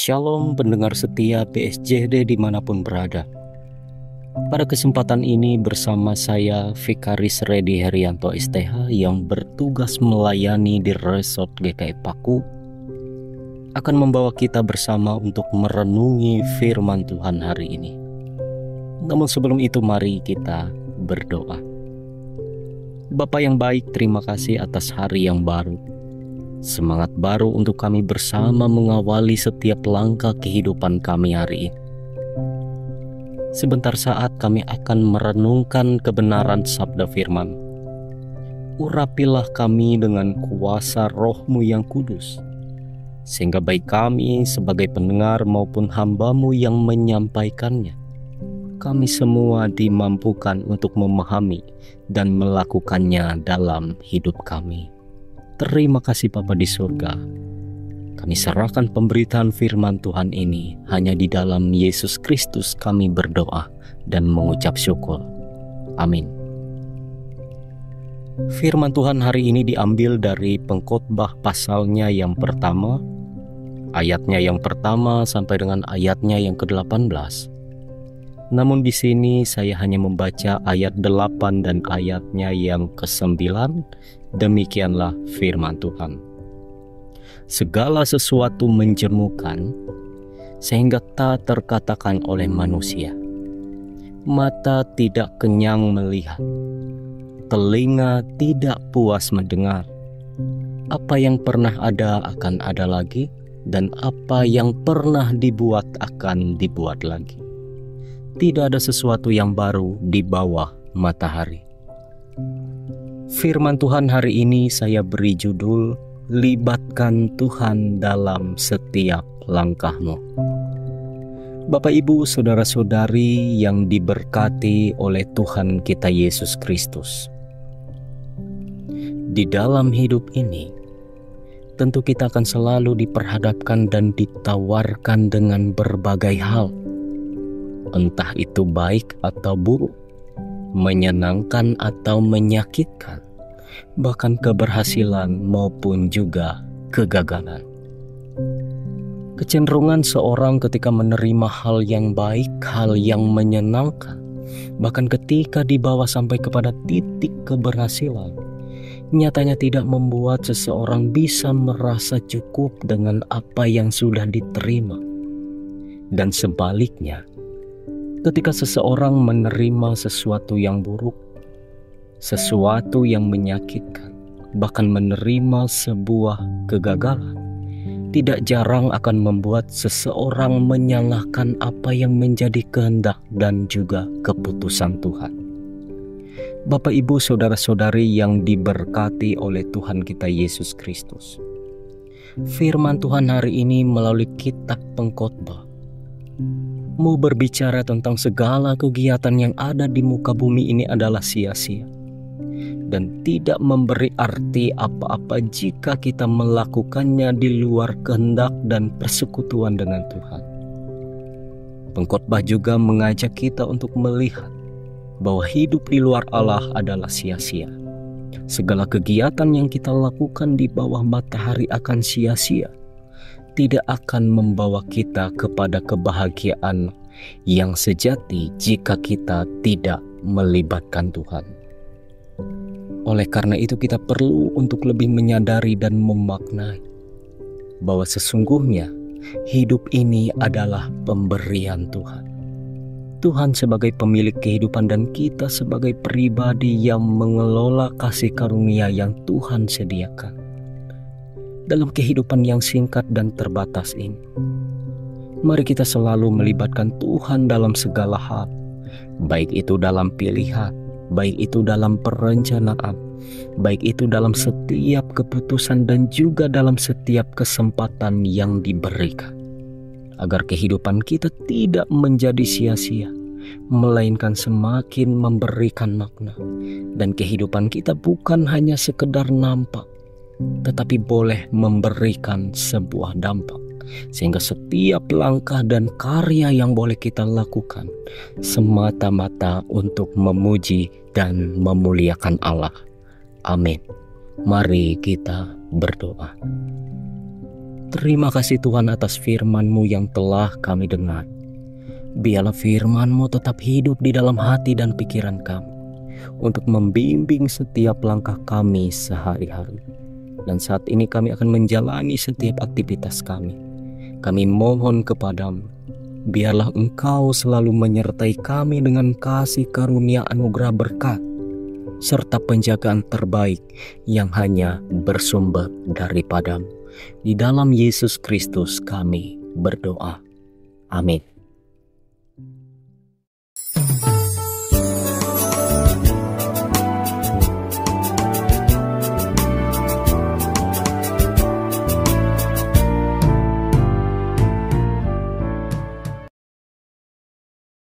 Shalom pendengar setia PSJD dimanapun berada. Pada kesempatan ini bersama saya Vikaris Redi Herianto STH yang bertugas melayani di Resort GKI Paku akan membawa kita bersama untuk merenungi firman Tuhan hari ini. Namun sebelum itu mari kita berdoa. Bapa yang baik, terima kasih atas hari yang baru. Semangat baru untuk kami bersama mengawali setiap langkah kehidupan kami hari ini. Sebentar saat kami akan merenungkan kebenaran sabda firman. Urapilah kami dengan kuasa Roh-Mu yang kudus, sehingga baik kami sebagai pendengar maupun hamba-Mu yang menyampaikannya, kami semua dimampukan untuk memahami dan melakukannya dalam hidup kami. Terima kasih Bapa di surga. Kami serahkan pemberitaan firman Tuhan ini hanya di dalam Yesus Kristus kami berdoa dan mengucap syukur. Amin. Firman Tuhan hari ini diambil dari Pengkhotbah pasalnya yang pertama, ayatnya yang pertama sampai dengan ayatnya yang ke-18. Namun di sini saya hanya membaca ayat 8 dan ayatnya yang ke-9. Demikianlah firman Tuhan. Segala sesuatu menjemukan sehingga tak terkatakan oleh manusia. Mata tidak kenyang melihat, telinga tidak puas mendengar. Apa yang pernah ada akan ada lagi, dan apa yang pernah dibuat akan dibuat lagi. Tidak ada sesuatu yang baru di bawah matahari. Firman Tuhan hari ini saya beri judul, libatkan Tuhan dalam setiap langkahmu. Bapak, Ibu, saudara-saudari yang diberkati oleh Tuhan kita Yesus Kristus. Di dalam hidup ini, tentu kita akan selalu diperhadapkan dan ditawarkan dengan berbagai hal. Entah itu baik atau buruk, menyenangkan atau menyakitkan, bahkan keberhasilan maupun juga kegagalan. Kecenderungan seorang ketika menerima hal yang baik, hal yang menyenangkan, bahkan ketika dibawa sampai kepada titik keberhasilan, nyatanya tidak membuat seseorang bisa merasa cukup dengan apa yang sudah diterima. Dan sebaliknya, ketika seseorang menerima sesuatu yang buruk, sesuatu yang menyakitkan, bahkan menerima sebuah kegagalan, tidak jarang akan membuat seseorang menyalahkan apa yang menjadi kehendak dan juga keputusan Tuhan. Bapak, Ibu, saudara-saudari yang diberkati oleh Tuhan kita Yesus Kristus. Firman Tuhan hari ini melalui kitab Pengkhotbah mau berbicara tentang segala kegiatan yang ada di muka bumi ini adalah sia-sia dan tidak memberi arti apa-apa jika kita melakukannya di luar kehendak dan persekutuan dengan Tuhan. Pengkhotbah juga mengajak kita untuk melihat bahwa hidup di luar Allah adalah sia-sia. Segala kegiatan yang kita lakukan di bawah matahari akan sia-sia, tidak akan membawa kita kepada kebahagiaan yang sejati jika kita tidak melibatkan Tuhan. Oleh karena itu kita perlu untuk lebih menyadari dan memaknai bahwa sesungguhnya hidup ini adalah pemberian Tuhan. Tuhan sebagai pemilik kehidupan dan kita sebagai pribadi yang mengelola kasih karunia yang Tuhan sediakan. Dalam kehidupan yang singkat dan terbatas ini, mari kita selalu melibatkan Tuhan dalam segala hal, baik itu dalam pilihan, baik itu dalam perencanaan, baik itu dalam setiap keputusan dan juga dalam setiap kesempatan yang diberikan, agar kehidupan kita tidak menjadi sia-sia, melainkan semakin memberikan makna, dan kehidupan kita bukan hanya sekedar nampak, tetapi boleh memberikan sebuah dampak, sehingga setiap langkah dan karya yang boleh kita lakukan semata-mata untuk memuji dan memuliakan Allah. Amin. Mari kita berdoa. Terima kasih Tuhan atas firman-Mu yang telah kami dengar. Biarlah firman-Mu tetap hidup di dalam hati dan pikiran kami, untuk membimbing setiap langkah kami sehari-hari. Dan saat ini kami akan menjalani setiap aktivitas kami. Kami mohon kepadamu, biarlah Engkau selalu menyertai kami dengan kasih karunia anugerah berkat, serta penjagaan terbaik yang hanya bersumber daripadamu. Di dalam Yesus Kristus kami berdoa. Amin.